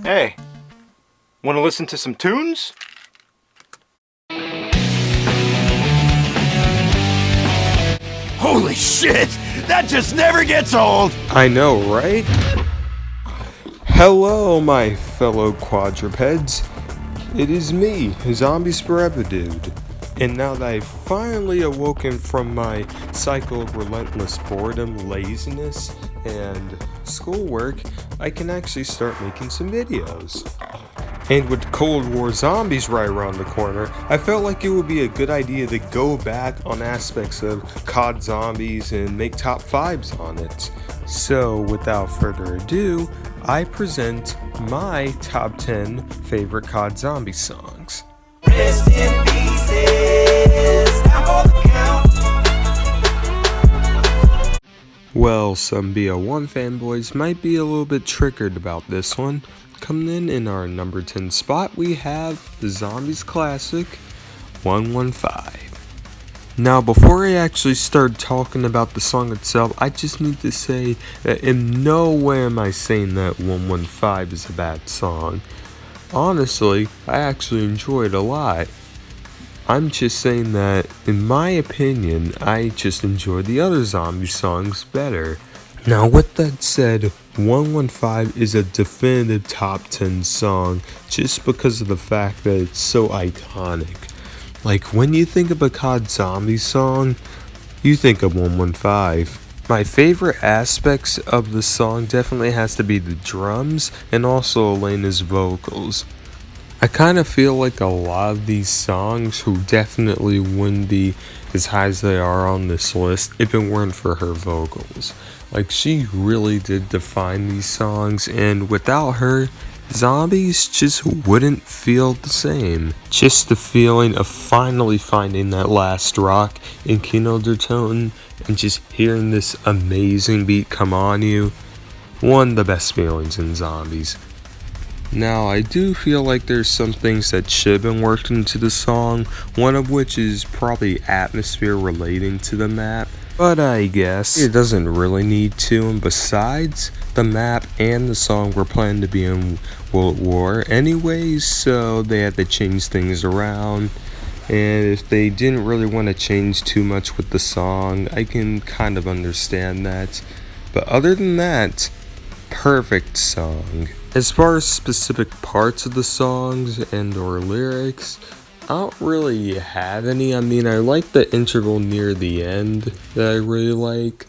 Hey, want to listen to some tunes? Holy shit! That just never gets old! I know, right? Hello, my fellow quadrupeds. It is me, Zombies Forever Dude. And now that I've finally awoken from my cycle of relentless boredom, laziness, and schoolwork, I can actually start making some videos. And with Cold War Zombies right around the corner, I felt like it would be a good idea to go back on aspects of Cod Zombies and make top 5s on it. So without further ado, I present my top 10 favorite Cod Zombies songs. Rest in pieces, time for the count. Well, some BO1 fanboys might be a little bit triggered about this one. Coming in our number 10 spot, we have the Zombies classic, 115. Now, before I actually start talking about the song itself, I just need to say that in no way am I saying that 115 is a bad song. Honestly, I actually enjoy it a lot. I'm just saying that, in my opinion, I just enjoy the other zombie songs better. Now, with that said, 115 is a definitive top 10 song just because of the fact that it's so iconic. Like, when you think of a Cod Zombies song, you think of 115. My favorite aspects of the song definitely has to be the drums and also Elena's vocals. I kind of feel like a lot of these songs who definitely wouldn't be as high as they are on this list if it weren't for her vocals. Like, she really did define these songs, and without her, Zombies just wouldn't feel the same. Just the feeling of finally finding that last rock in Kino der Toten and just hearing this amazing beat come on you. One of the best feelings in Zombies. Now, I do feel like there's some things that should have been worked into the song, one of which is probably atmosphere relating to the map. But I guess it doesn't really need to, and besides, the map and the song were planned to be in World War anyways, so they had to change things around. And if they didn't really want to change too much with the song, I can kind of understand that. But other than that, perfect song. As far as specific parts of the songs and or lyrics, I don't really have any. I mean, I like the interval near the end that I really like.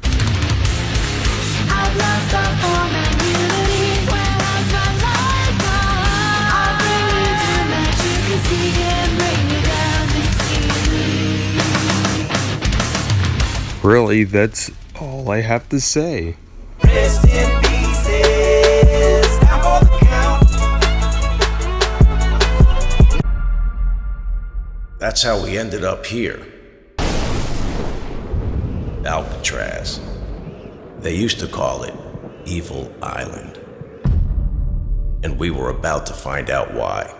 I've lost all form and unity. Where else my life gone? I'll bring you to that you can see and bring you down to see. Really, that's all I have to say. Rest in pieces, time for the count. That's how we ended up here. Alcatraz. They used to call it Evil Island. And we were about to find out why.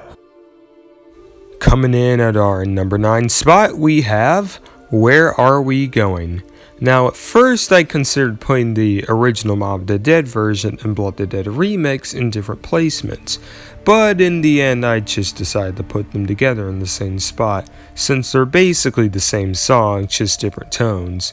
Coming in at our number 9 spot, we have Where Are We Going? Now, at first I considered putting the original Mob of the Dead version and Blood the Dead remix in different placements, but in the end I just decided to put them together in the same spot, since they're basically the same song, just different tones.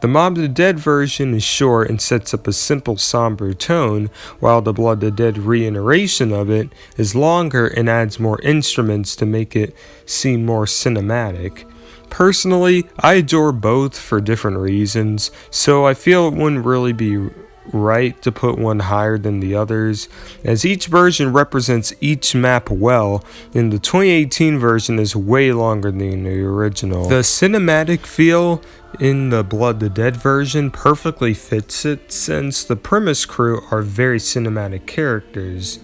The Mob of the Dead version is short and sets up a simple somber tone, while the Blood the Dead reiteration of it is longer and adds more instruments to make it seem more cinematic. Personally, I adore both for different reasons, so I feel it wouldn't really be right to put one higher than the others, as each version represents each map well, and the 2018 version is way longer than the original. The cinematic feel in the Blood the Dead version perfectly fits it, since the premise crew are very cinematic characters.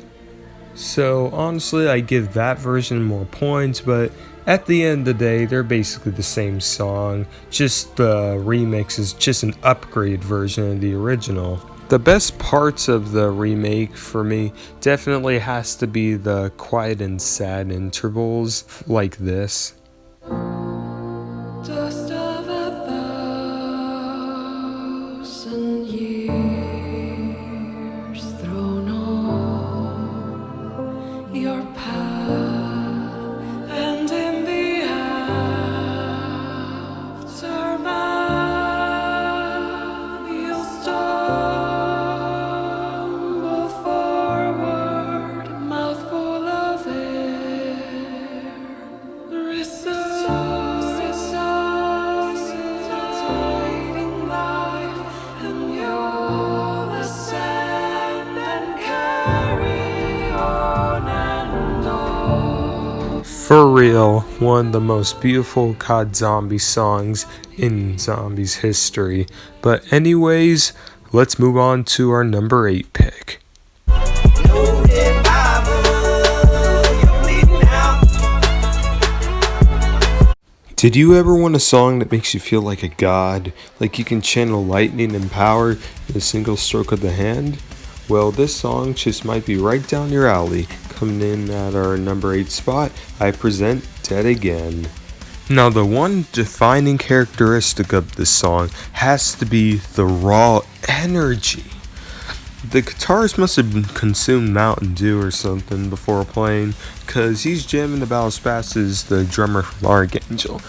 So honestly, I give that version more points, but at the end of the day, they're basically the same song, just the remix is just an upgrade version of the original. The best parts of the remake for me definitely has to be the quiet and sad intervals like this. Dust of 1,000 years thrown on For real, one of the most beautiful Cod Zombie songs in Zombies history. But anyways, let's move on to our number 8 pick. No revival, you're bleeding out. Did you ever want a song that makes you feel like a god? Like you can channel lightning and power in a single stroke of the hand? Well, this song just might be right down your alley. Coming in at our number 8 spot, I present Dead Again. Now, the one defining characteristic of this song has to be the raw energy. The guitarist must have consumed Mountain Dew or something before playing, because he's jamming about as fast as the drummer from Archangel.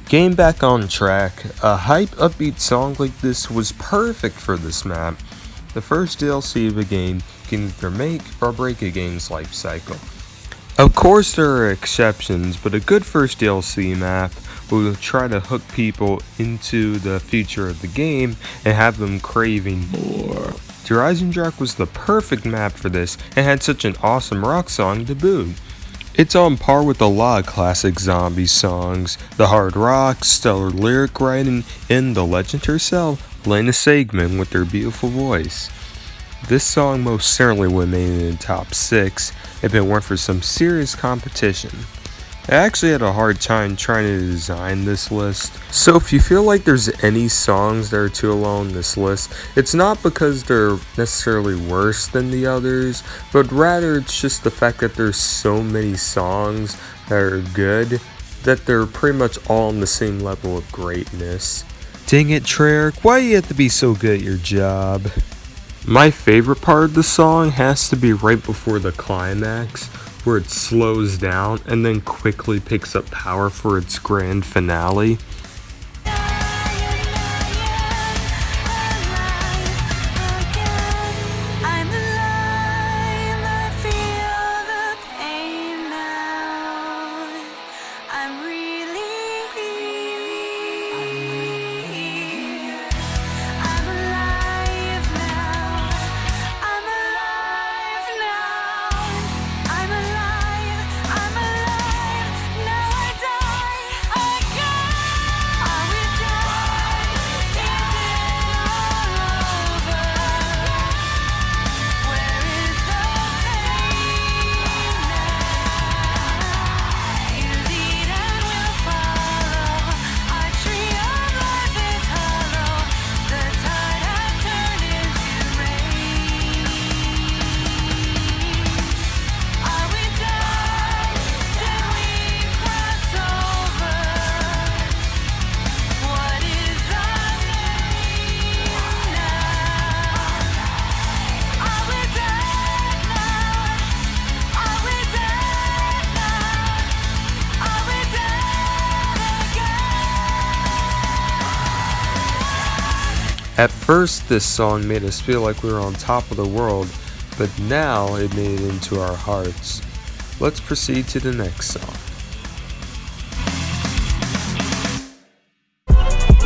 Getting back on track, a hype, upbeat song like this was perfect for this map. The first DLC of a game can either make or break a game's life cycle. Of course there are exceptions, but a good first DLC map will try to hook people into the future of the game and have them craving more. Horizon Drac was the perfect map for this and had such an awesome rock song to boot. It's on par with a lot of classic zombie songs, the hard rock, stellar lyric writing, and the legend herself, Lena Segman, with her beautiful voice. This song most certainly would have made it in the top 6 if it weren't for some serious competition. I actually had a hard time trying to design this list, so if you feel like there's any songs that are too low on this list, it's not because they're necessarily worse than the others, but rather it's just the fact that there's so many songs that are good that they're pretty much all on the same level of greatness. Dang it, Treyarch, why do you have to be so good at your job? My favorite part of the song has to be right before the climax, where it slows down and then quickly picks up power for its grand finale. I'm alive, I feel the pain now. I'm really here. I'm alive now. I'm alive now. I'm alive. I'm alive. Now I die again. I will die. Is it all over? Where is the pain now? You lead and will follow. Our tree of life is hollow. The tide has turned into rain. Are we done? Did we cross over? What is our name now? Are we dead now? Are we dead now? Are we dead again? At first, this song made us feel like we were on top of the world, but now it made it into our hearts. Let's proceed to the next song.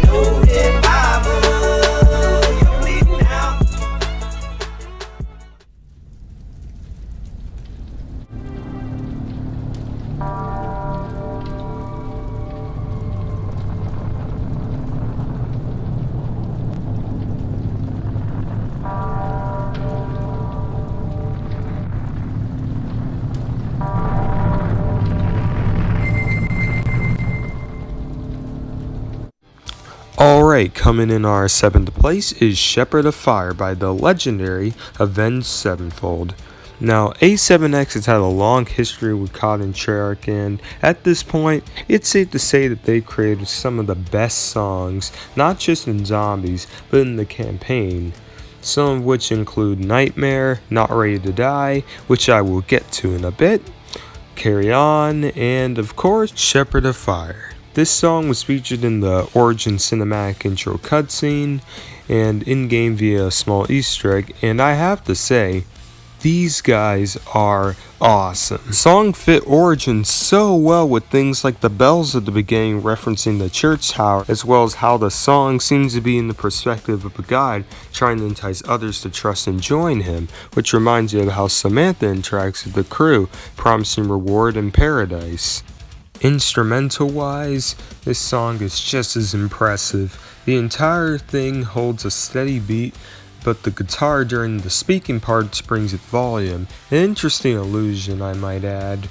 No revival, you're bleeding out. Alright, coming in our 7th place is Shepherd of Fire by the legendary Avenged Sevenfold. Now, A7X has had a long history with Cod and Treyarch, and at this point, it's safe to say that they created some of the best songs, not just in Zombies, but in the campaign. Some of which include Nightmare, Not Ready to Die, which I will get to in a bit, Carry On, and of course, Shepherd of Fire. This song was featured in the Origin cinematic intro cutscene and in-game via a small Easter egg, and I have to say, These guys are awesome. The song fit Origin so well with things like the bells at the beginning referencing the church tower, as well as how the song seems to be in the perspective of a guide trying to entice others to trust and join him, which reminds you of how Samantha interacts with the crew, promising reward and paradise. Instrumental wise, this song is just as impressive. The entire thing holds a steady beat, but the guitar during the speaking parts brings it volume. An interesting illusion, I might add.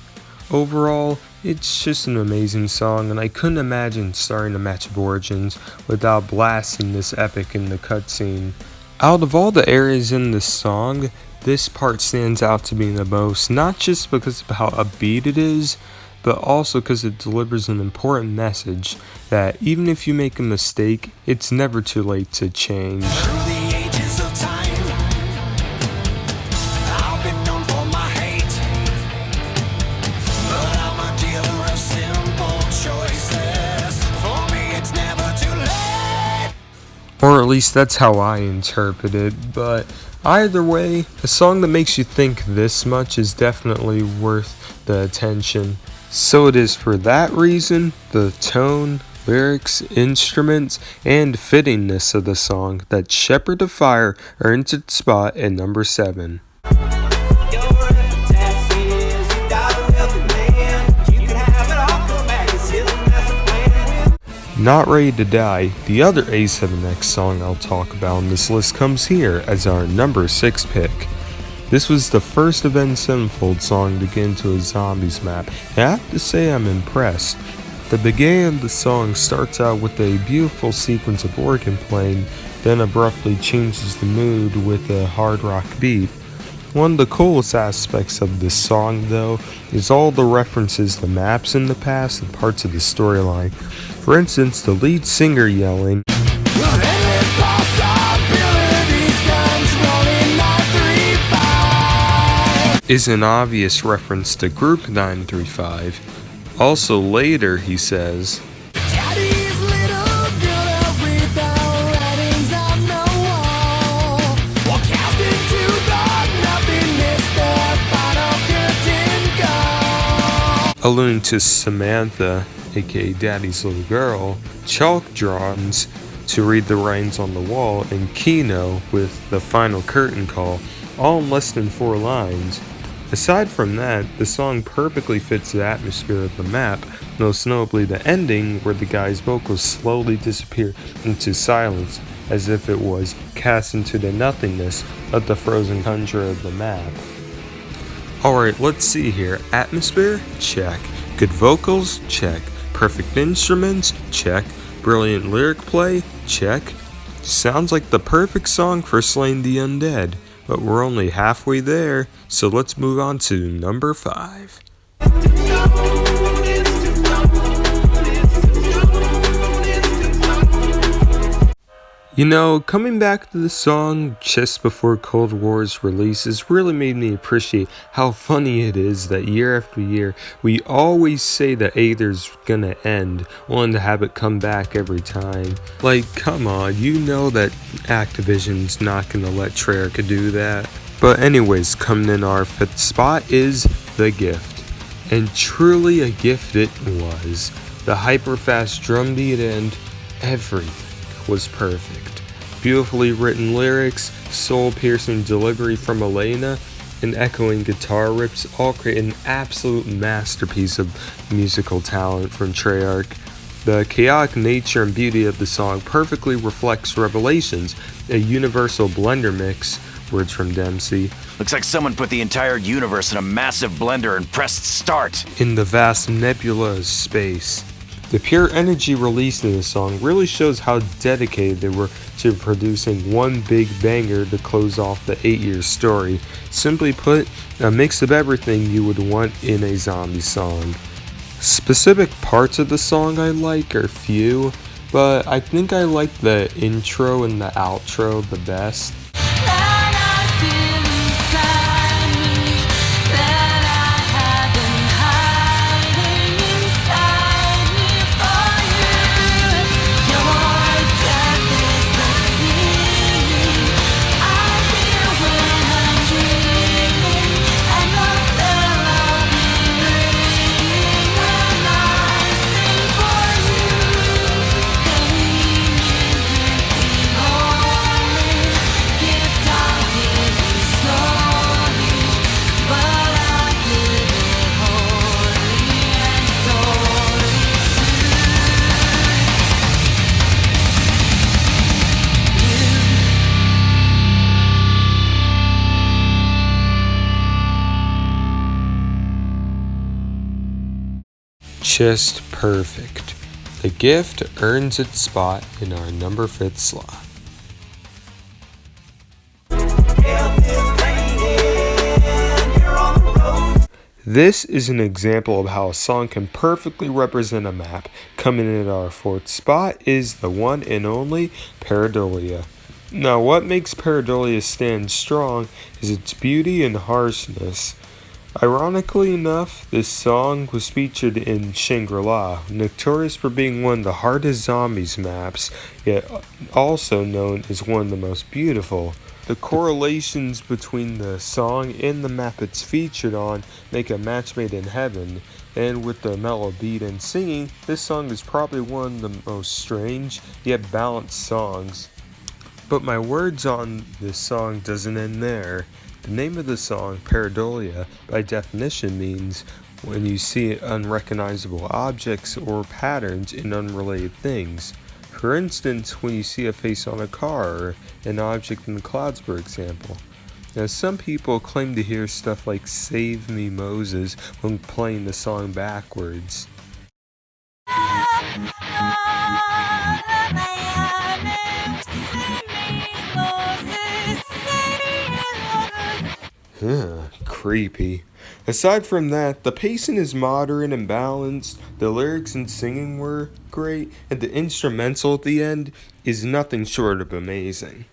Overall, it's just an amazing song, and I couldn't imagine starting a match of Origins without blasting this epic in the cutscene. Out of all the areas in this song, this part stands out to me the most, not just because of how upbeat it is, but also because it delivers an important message that even if you make a mistake, it's never too late to change. Or at least that's how I interpret it, but either way, a song that makes you think this much is definitely worth the attention. So it is for that reason, the tone, lyrics, instruments, and fittingness of the song that Shepherd of Fire earns its spot at number 7. Not Ready to Die, the other A7X song I'll talk about on this list, comes here as our number 6 pick. This was the first Avenged Sevenfold song to get into a Zombies map, and I have to say I'm impressed. The beginning of the song starts out with a beautiful sequence of organ playing, then abruptly changes the mood with a hard rock beat. One of the coolest aspects of this song, though, is all the references to maps in the past and parts of the storyline. For instance, the lead singer yelling, is an obvious reference to Group 935. Also later he says, alluding to Samantha, aka Daddy's little girl, chalk drawings to read the writings on the wall, and Kino with the final curtain call, all in less than 4 lines. Aside from that, the song perfectly fits the atmosphere of the map, most notably the ending where the guy's vocals slowly disappear into silence as if it was cast into the nothingness of the frozen tundra of the map. Alright, let's see here. Atmosphere? Check. Good vocals? Check. Perfect instruments? Check. Brilliant lyric play? Check. Sounds like the perfect song for slaying the undead. But we're only halfway there, so let's move on to number 5. You know, coming back to the song just before Cold War's release has really made me appreciate how funny it is that year after year we always say that Aether's gonna end, wanting to have it come back every time. Like, come on, you know that Activision's not gonna let Treyarch do that. But anyways, coming in our 5th spot is The Gift. And truly a gift it was. The hyper-fast drum beat and everything was perfect. Beautifully written lyrics, soul-piercing delivery from Elena, and echoing guitar rips all create an absolute masterpiece of musical talent from Treyarch. The chaotic nature and beauty of the song perfectly reflects Revelations, a universal blender mix, words from Dempsey, Looks like someone put the entire universe in a massive blender and pressed start. in the vast nebula of space. The pure energy released in the song really shows how dedicated they were to producing one big banger to close off the 8-year story. Simply put, a mix of everything you would want in a zombie song. Specific parts of the song I like are few, but I think I like the intro and the outro the best. That I feel inside me, that I have been hiding inside me for you. Your death is the feeling I feel when I'm dreaming. Just perfect. The gift earns its spot in our number 5th slot. This is an example of how a song can perfectly represent a map. Coming in at our 4th spot is the one and only Pareidolia. Now, what makes Pareidolia stand strong is its beauty and harshness. Ironically enough, this song was featured in Shangri-La, notorious for being one of the hardest zombies maps, yet also known as one of the most beautiful. The correlations between the song and the map it's featured on make a match made in heaven, and with the mellow beat and singing, this song is probably one of the most strange yet balanced songs. But my words on this song doesn't end there. The name of the song, Pareidolia, by definition means when you see unrecognizable objects or patterns in unrelated things. For instance, when you see a face on a car or an object in the clouds, for example. Now, some people claim to hear stuff like "Save Me Moses" when playing the song backwards. Creepy. Aside from that, the pacing is moderate and balanced, the lyrics and singing were great, and the instrumental at the end is nothing short of amazing.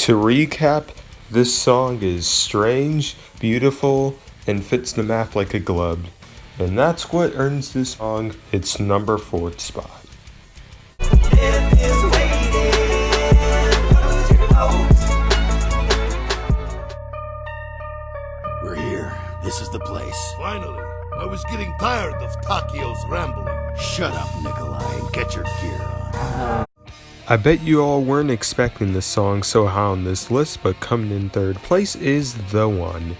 To recap, this song is strange, beautiful, and fits the map like a glove. And that's what earns this song its number 4th spot. We're here. This is the place. Finally. I was getting tired of Takio's rambling. Shut up, Nikolai, and get your gear on. I bet you all weren't expecting this song so high on this list, but coming in 3rd place is The One.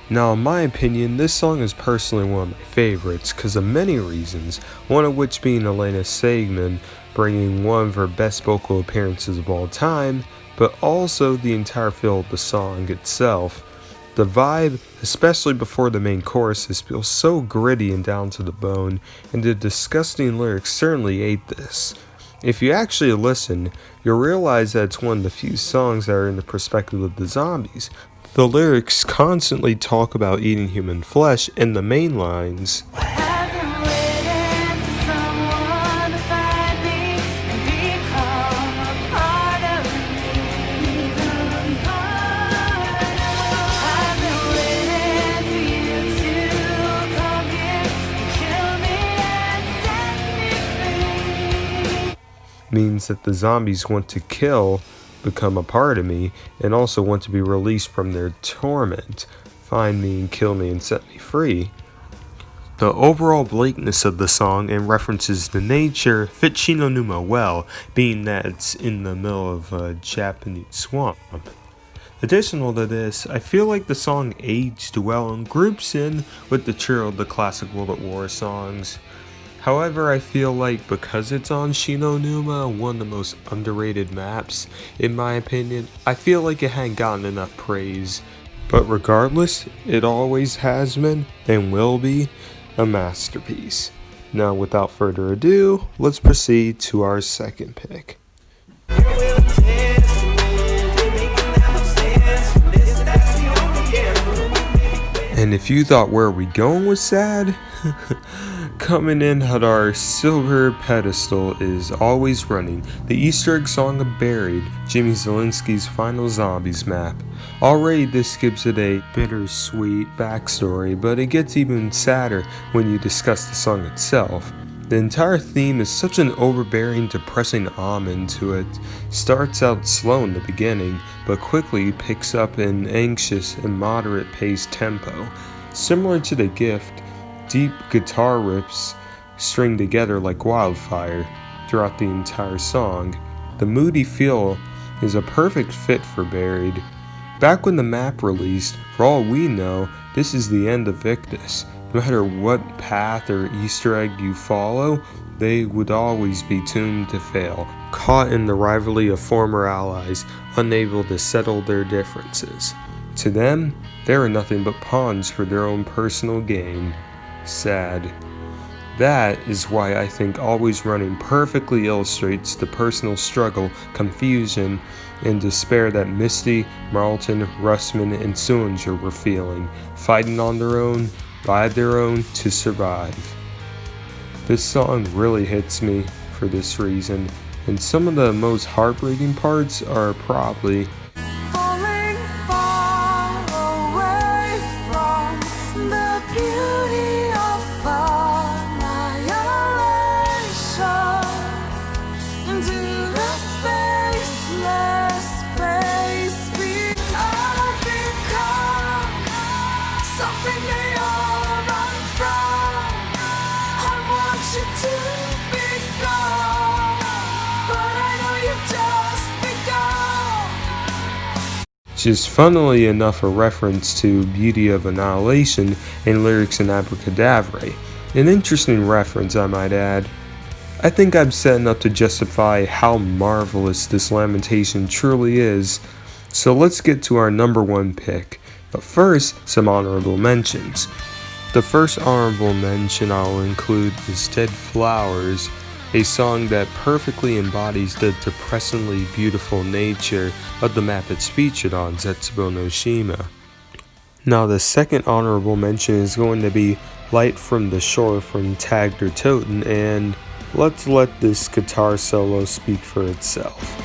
Now, in my opinion, this song is personally one of my favorites because of many reasons, one of which being Elena Sagman bringing one of her best vocal appearances of all time, but also the entire feel of the song itself. The vibe, especially before the main choruses, feels so gritty and down to the bone, and the disgusting lyrics certainly aid this. If you actually listen, you'll realize that it's one of the few songs that are in the perspective of the zombies. The lyrics constantly talk about eating human flesh, and the main lines, I've been waiting for someone to find me and become a part of me. I've been waiting for you to come here and kill me and set me free. means that the zombies want to kill, become a part of me, and also want to be released from their torment. Find me and kill me and set me free. The overall blankness of the song and references to nature fit Shinonuma well, being that it's in the middle of a Japanese swamp. Additional to this, I feel like the song aged well and groups in with the trio of the classic World at War songs. However, I feel like because it's on Shinonuma, one of the most underrated maps, in my opinion, I feel like it hadn't gotten enough praise. But regardless, it always has been and will be a masterpiece. Now, without further ado, let's proceed to our second pick. And if you thought where we going was sad, coming in at our silver pedestal is Always Running, the Easter egg song of Buried, Jimmy Zielinski's final Zombies map. Already this gives it a bittersweet backstory, but it gets even sadder when you discuss the song itself. The entire theme is such an overbearing, depressing omen to it. Starts out slow in the beginning, but quickly picks up an anxious and moderate paced tempo. Similar to The Gift, deep guitar riffs string together like wildfire throughout the entire song. The moody feel is a perfect fit for Buried. Back when the map released, for all we know, this is the end of Victus. No matter what path or Easter egg you follow, they would always be doomed to fail, caught in the rivalry of former allies, unable to settle their differences. To them, they are nothing but pawns for their own personal gain. Sad. That is why I think Always Running perfectly illustrates the personal struggle, confusion, and despair that Misty, Marlton, Russman, and Sullinger were feeling, fighting on their own, by their own, to survive. This song really hits me for this reason, and some of the most heartbreaking parts are probably Falling far away from the beauty of annihilation into the faceless space I've become something they all run from. I want you to be gone, but I know you've just begun. just funnily enough a reference to Beauty of Annihilation and lyrics in Abracadabra. An interesting reference, I might add. I think I'm setting up to justify how marvelous this lamentation truly is, so let's get to our number one pick. But first, some honorable mentions. The first honorable mention I'll include is Dead Flowers, a song that perfectly embodies the depressingly beautiful nature of the map it's featured on, Zetsubo no Shima. Now the second honorable mention is going to be Light from the Shore from Tagged or Toten, and let's let this guitar solo speak for itself.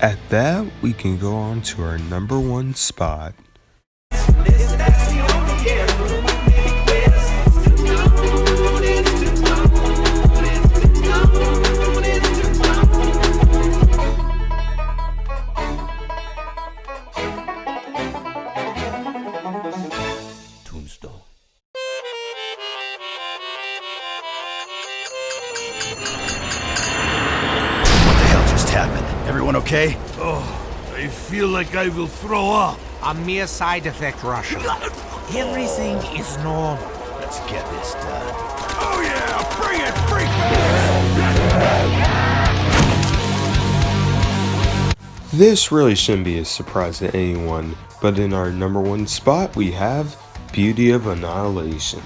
At that, we can go on to our number one spot. Tombstone. What the hell just happened? Everyone okay? Oh, I feel like I will throw up. A mere side effect, Russia. Everything is normal. Let's get this done. Oh yeah, bring it, freak! This really shouldn't be a surprise to anyone, but in our number 1 spot we have Beauty of Annihilation.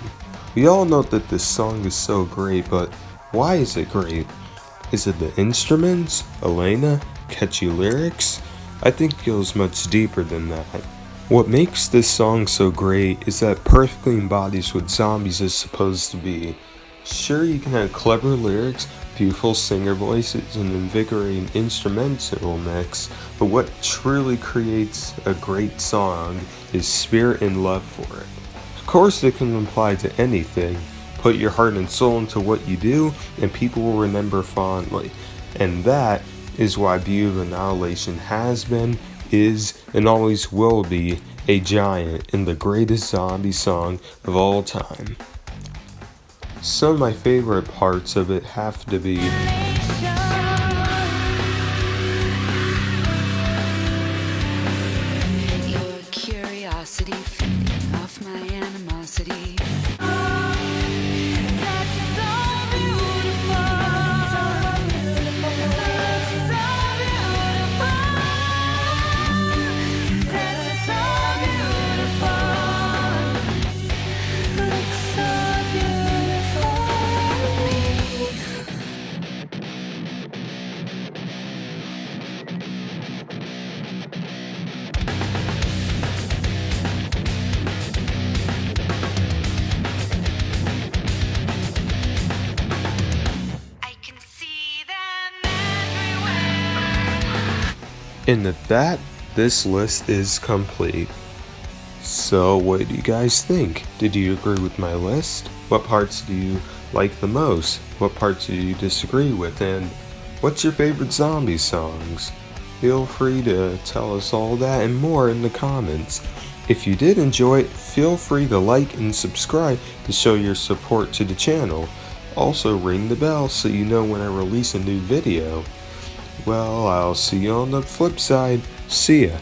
We all know that this song is so great, but why is it great? Is it the instruments, Elena, catchy lyrics? I think it goes much deeper than that. What makes this song so great is that it perfectly embodies what zombies is supposed to be. Sure, you can have clever lyrics, beautiful singer voices, and invigorating instrumental mix, but what truly creates a great song is spirit and love for it. Of course, it can apply to anything. Put your heart and soul into what you do, and people will remember fondly. And that is why Beauty of Annihilation has been, is, and always will be a giant in the greatest zombie song of all time. Some of my favorite parts of it have to be Your curiosity feeding off my animosity. That's so beautiful. That's so beautiful. That's so beautiful. Looks so beautiful to me. I can see them everywhere. And at that, this list is complete. So what do you guys think? Did you agree with my list? What parts do you like the most? What parts do you disagree with? And what's your favorite zombie songs? Feel free to tell us all that and more in the comments. If you did enjoy it, feel free to like and subscribe to show your support to the channel. Also ring the bell so you know when I release a new video. Well, I'll see you on the flip side. See ya.